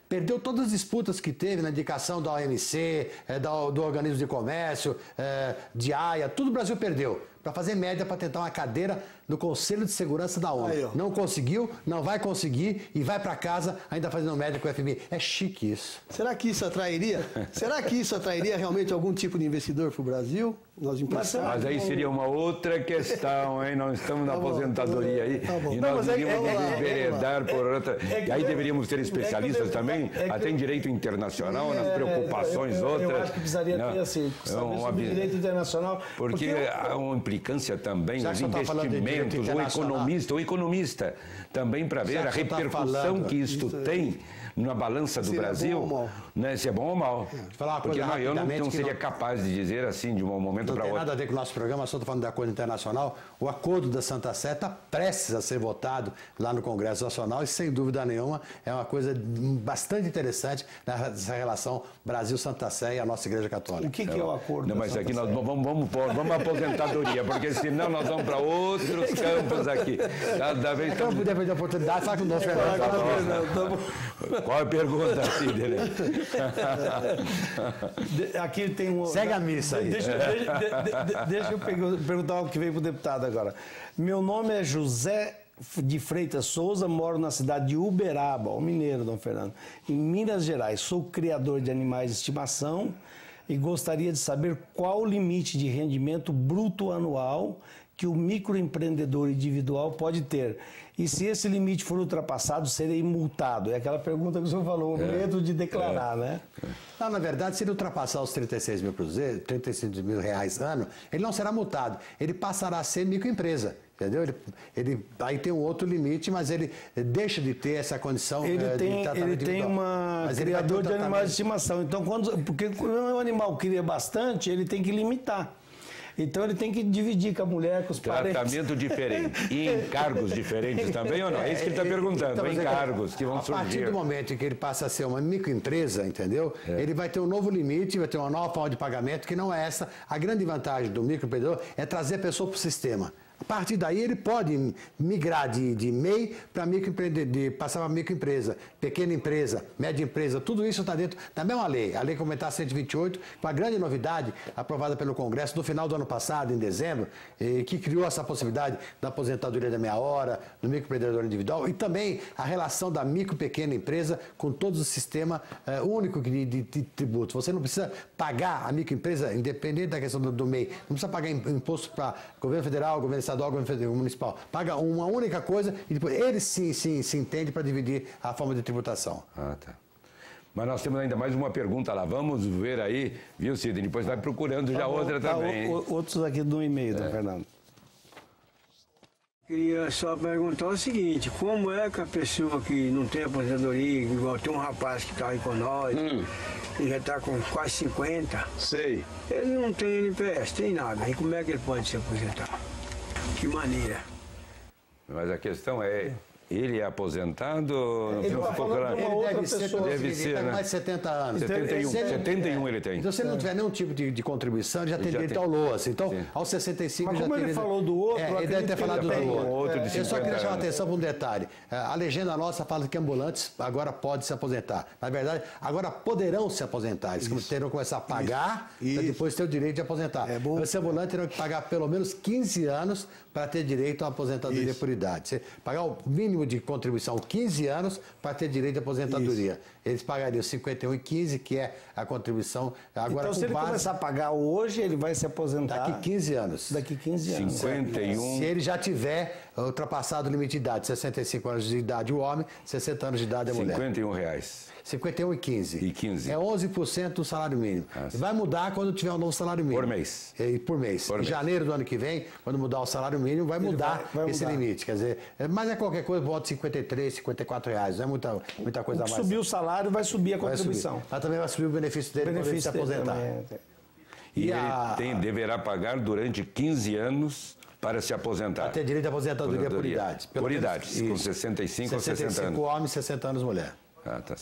Perdeu todas as disputas que teve na indicação da OMC, do Organismo de Comércio, de AIA, tudo o Brasil perdeu. Para fazer média, para tentar uma cadeira no Conselho de Segurança da ONU. Aí, não conseguiu, não vai conseguir e vai para casa ainda fazendo média com o FMI. É chique isso. Será que isso atrairia? Será que isso atrairia realmente algum tipo de investidor para o Brasil? Mas aí seria uma outra questão, hein? Nós estamos na aposentadoria aí e nós iríamos enveredar por outra. E aí deveríamos ter especialistas também, até em direito internacional, nas preocupações outras. Eu acho que precisaria ter assim, saber sobre direito internacional. Porque há uma implicância também nos investimentos, o economista também para ver a repercussão que isto tem na balança do Brasil, né, se é bom ou mal. Porque eu não seria capaz de dizer assim de um momento para outro. Não tem nada a ver com o nosso programa, só estou falando de acordo internacional. O acordo da Santa Sé está prestes a ser votado lá no Congresso Nacional e, sem dúvida nenhuma, é uma coisa bastante interessante nessa relação Brasil-Santa Sé e a nossa Igreja Católica. O que é o acordo? Não, mas aqui nós vamos à aposentadoria, porque senão nós vamos para outros campos aqui. Cada vez que eu puder perder a oportunidade, fala com o nosso Fernando. Qual é a pergunta, Sidney? Aqui tem um... Segue a missa aí. Deixa eu perguntar o que veio para o deputado agora. Meu nome é José de Freitas Souza, moro na cidade de Uberaba, o mineiro, Dom Fernando, em Minas Gerais. Sou criador de animais de estimação e gostaria de saber qual o limite de rendimento bruto anual que o microempreendedor individual pode ter. E se esse limite for ultrapassado, serei multado? É aquela pergunta que o senhor falou, o medo de declarar, né? Não, na verdade, se ele ultrapassar os 36 mil reais ano, ele não será multado. Ele passará a ser microempresa. Entendeu? Ele aí tem um outro limite, mas ele deixa de ter essa condição de tratamento Ele tem uma criador de animais de estimação. Então, porque quando o animal cria bastante, ele tem que limitar. Então ele tem que dividir com a mulher, com os parentes. Tratamento diferente. E encargos diferentes também ou não? É isso que ele está perguntando, então, encargos que vão surgir. A partir do momento em que ele passa a ser uma microempresa, entendeu? Ele vai ter um novo limite, vai ter uma nova forma de pagamento, que não é essa. A grande vantagem do microempreendedor é trazer a pessoa para o sistema. A partir daí ele pode migrar de MEI para microempreendedor, passar para microempresa, pequena empresa, média empresa, tudo isso está dentro da mesma lei, a Lei Complementar 128, com a grande novidade aprovada pelo Congresso no final do ano passado, em dezembro, que criou essa possibilidade da aposentadoria da meia hora, do microempreendedor individual e também a relação da micro e pequena empresa com todo o sistema único de tributos. Você não precisa pagar a microempresa, independente da questão do MEI, não precisa pagar imposto para governo federal, governo estadual, governo municipal. Paga uma única coisa e depois ele se entende para dividir a forma de tributação. Ah, tá. Mas nós temos ainda mais uma pergunta lá. Vamos ver aí, viu, Sidney? Depois vai procurando já outra também. Outros aqui do e-mail, Dom Fernando. Queria só perguntar o seguinte, como é que a pessoa que não tem aposentadoria, igual tem um rapaz que está aí com nós, ele já está com quase 50, sei. Ele não tem NPS, tem nada, e como é que ele pode se aposentar? Que maneira? Mas a questão é, ele é aposentado? Ele deve ser, deve ser, né? Mais de 70 anos. 71 ele tem. Então, se ele não tiver nenhum tipo de contribuição, ele já tem direito ao LOAS. Então, aos 65 mas já tem... Mas como ele falou do outro... ele deve ter falado do outro. Eu só queria chamar a atenção para um detalhe. A legenda nossa fala que ambulantes agora podem se aposentar. Na verdade, agora poderão se aposentar. Eles terão que começar a pagar para depois ter o direito de aposentar. Esse ambulante terão que pagar pelo menos 15 anos para ter direito a aposentadoria por idade. Você pagar o mínimo de contribuição 15 anos para ter direito à aposentadoria. Isso. Eles pagariam 51,15, que é a contribuição. Agora, então, se ele começar a pagar hoje, ele vai se aposentar... Daqui 15 anos. Daqui 15 anos. 51... Se ele já tiver ultrapassado o limite de idade, 65 anos de idade o homem, 60 anos de idade a mulher. R$51. 51,15. E 15. É 11% do salário mínimo. Vai mudar quando tiver um novo salário mínimo. Por mês. Por mês. Em janeiro do ano que vem, quando mudar o salário mínimo, vai mudar esse limite. Quer dizer, mas é qualquer coisa, bota 53, 54 reais. Não é muita coisa a mais. Subir o salário, vai subir a contribuição. Mas também vai subir o benefício dele para ele se aposentar. E ele deverá pagar durante 15 anos para se aposentar. Para ter direito à aposentadoria por idade. Por idade, com 65 ou 60 anos. 65 homem, 60 anos mulher. Ah, tá.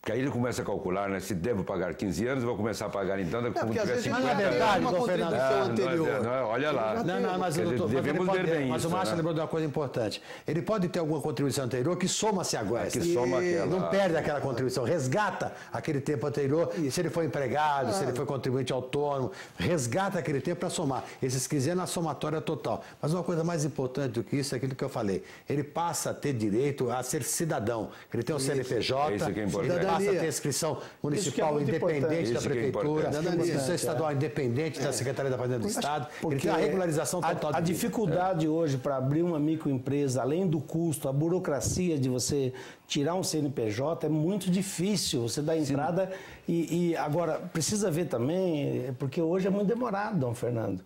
Porque aí ele começa a calcular, né? Se devo pagar 15 anos, eu vou começar a pagar então, como tiver 50 anos. Mas é verdade, uma contribuição anterior. Olha lá. Não, mas devemos ver bem mas isso. O Márcio lembrou de uma coisa importante. Ele pode ter alguma contribuição anterior que soma-se agora. Que soma aquela. Não perde aquela contribuição, resgata aquele tempo anterior. Se ele foi empregado, se ele foi contribuinte autônomo, resgata aquele tempo para somar. Esses 15 anos, a somatória total. Mas uma coisa mais importante do que isso é aquilo que eu falei. Ele passa a ter direito a ser cidadão. Ele tem um CNPJ, isso que é importante. ele passa a ter inscrição municipal independente da prefeitura, inscrição estadual independente da Secretaria da Fazenda do Estado. Ele tem a regularização total. A dificuldade hoje para abrir uma microempresa, além do custo, a burocracia de você tirar um CNPJ é muito difícil. Você dá entrada e agora precisa ver também, porque hoje é muito demorado, Dom Fernando,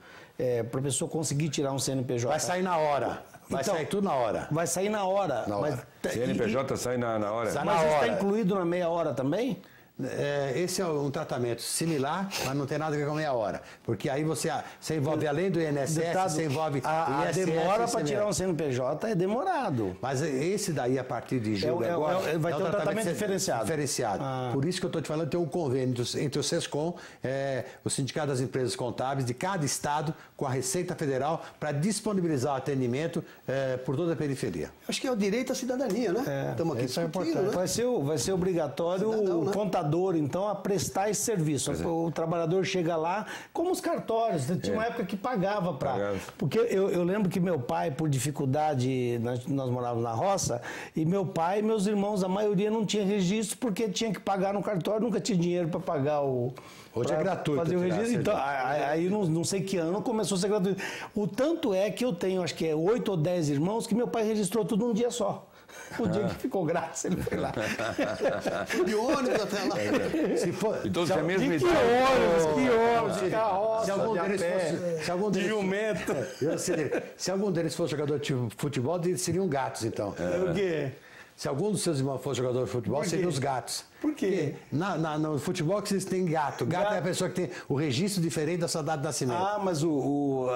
para a pessoa conseguir tirar um CNPJ. Vai sair na hora. Vai sair tudo na hora. Vai sair na hora. Mas, CNPJ sai na hora. Mas isso está incluído na meia hora também? Esse é um tratamento similar, mas não tem nada a ver com a meia hora. Porque aí você envolve, além do INSS, você envolve a ISS, demora para tirar um CNPJ é demorado. Mas esse daí, a partir de julho agora... vai ter um tratamento diferenciado. Por isso que eu estou te falando, tem um convênio entre o SESCOM, o Sindicato das Empresas Contábeis de cada estado, com a Receita Federal, para disponibilizar o atendimento por toda a periferia. Acho que é o direito à cidadania, né? Estamos aqui discutindo, né? Vai ser obrigatório o contador, então, a prestar esse serviço. O trabalhador chega lá, como os cartórios, tinha uma época que pagava para... Porque eu lembro que meu pai, por dificuldade, nós morávamos na roça, e meu pai e meus irmãos, a maioria não tinha registro, porque tinha que pagar no cartório, nunca tinha dinheiro para pagar o... Hoje é gratuito. Fazer o registro. Então, aí não sei que ano começou a ser gratuito. O tanto é que eu tenho, acho que 8 ou 10 irmãos, que meu pai registrou tudo num dia só. O dia que ficou grátis, ele foi lá. De ônibus até lá. Se for, então, se é mesmo que ônibus, de carroça, se algum deles de jumento. Se algum deles fosse jogador de futebol, eles seriam gatos, então. O quê? Se algum dos seus irmãos fosse jogador de futebol, seriam os gatos. Por quê? No futebol que vocês têm gato. Gato é a pessoa que tem o registro diferente da sua data de nascimento. Mas no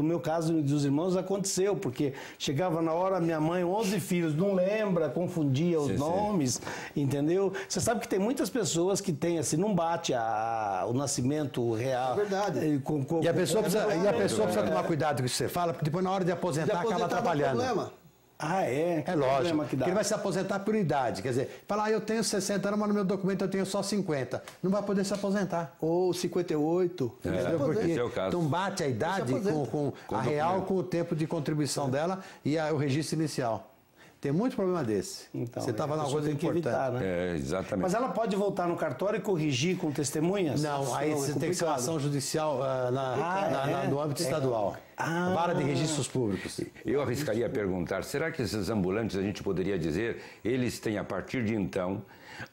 meu caso dos irmãos aconteceu, porque chegava na hora, minha mãe, 11 filhos, não lembra, confundia os nomes, entendeu? Você sabe que tem muitas pessoas que têm, assim, não bate o nascimento real. É verdade. E a pessoa precisa tomar cuidado com o que você fala, porque depois na hora de aposentar acaba atrapalhando. É lógico. Porque ele vai se aposentar por idade. Quer dizer, falar, eu tenho 60 anos, mas no meu documento eu tenho só 50. Não vai poder se aposentar. Ou 58. Porque não bate a idade com a real, com o tempo de contribuição dela e o registro inicial. Tem muito problema desse. Então, você estava numa coisa importante. Evitar, né? Exatamente. Mas ela pode voltar no cartório e corrigir com testemunhas? Não, aí você tem que ser uma ação judicial no âmbito estadual. Vara de registros públicos. Eu arriscaria perguntar, será que esses ambulantes, a gente poderia dizer, eles têm a partir de então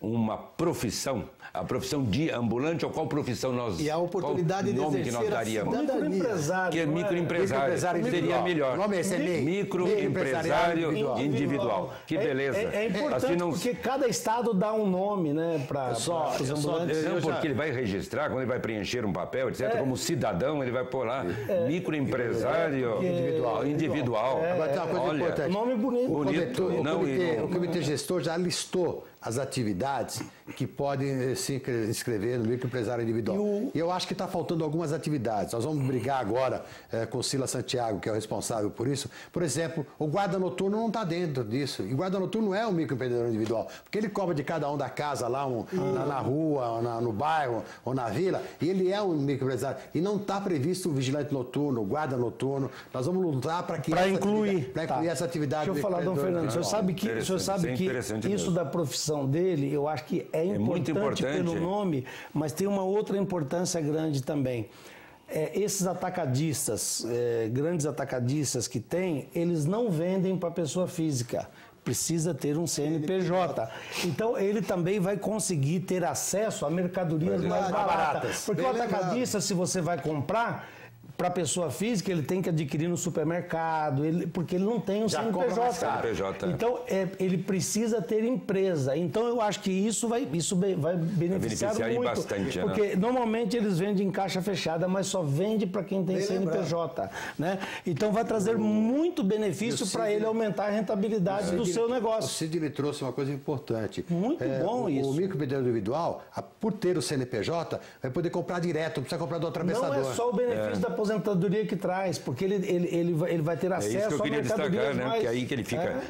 uma profissão, a profissão de ambulante, ou qual profissão nós... E a oportunidade de exercer que nós daríamos? Microempresário. Que é microempresário. Seria melhor. O nome é microempresário individual. Que beleza. É importante assim porque cada estado dá um nome, né, para os ambulantes. Não, porque ele vai registrar, quando ele vai preencher um papel, etc., como cidadão, ele vai pôr lá microempresário individual. Agora tem uma coisa importante. Nome bonito. O comitê gestor já listou as atividades que podem se inscrever no microempresário individual. E eu acho que está faltando algumas atividades. Nós vamos brigar agora com o Sila Santiago, que é o responsável por isso. Por exemplo, o guarda noturno não está dentro disso. E o guarda noturno é um microempreendedor individual, porque ele cobra de cada um da casa lá, na rua, no bairro ou na vila, e ele é um microempresário. E não está previsto o vigilante noturno, o guarda noturno. Nós vamos lutar para incluir essa atividade. Deixa eu falar, Dom Fernando, o senhor sabe que isso da profissão dele, eu acho que é importante pelo nome, mas tem uma outra importância grande também. Esses atacadistas, grandes atacadistas que tem, eles não vendem para pessoa física. Precisa ter um CNPJ. Então, ele também vai conseguir ter acesso a mercadorias mais baratas. Porque o atacadista, se você vai comprar, para a pessoa física, ele tem que adquirir no supermercado, porque ele não tem um CNPJ. Então, ele precisa ter empresa. Então, eu acho que isso vai beneficiar muito. Bastante, porque normalmente eles vendem em caixa fechada, mas só vende para quem tem CNPJ. Né? Então, vai trazer muito benefício para ele aumentar a rentabilidade do seu negócio. O Cid lhe trouxe uma coisa importante. Muito bom isso. O microempreendedor individual, por ter o CNPJ, vai poder comprar direto, não precisa comprar do atravessador. Não é só o benefício da aposentadoria que traz, porque ele vai ter acesso a mercadorias. É isso que eu queria destacar, né? Porque aí que ele fica...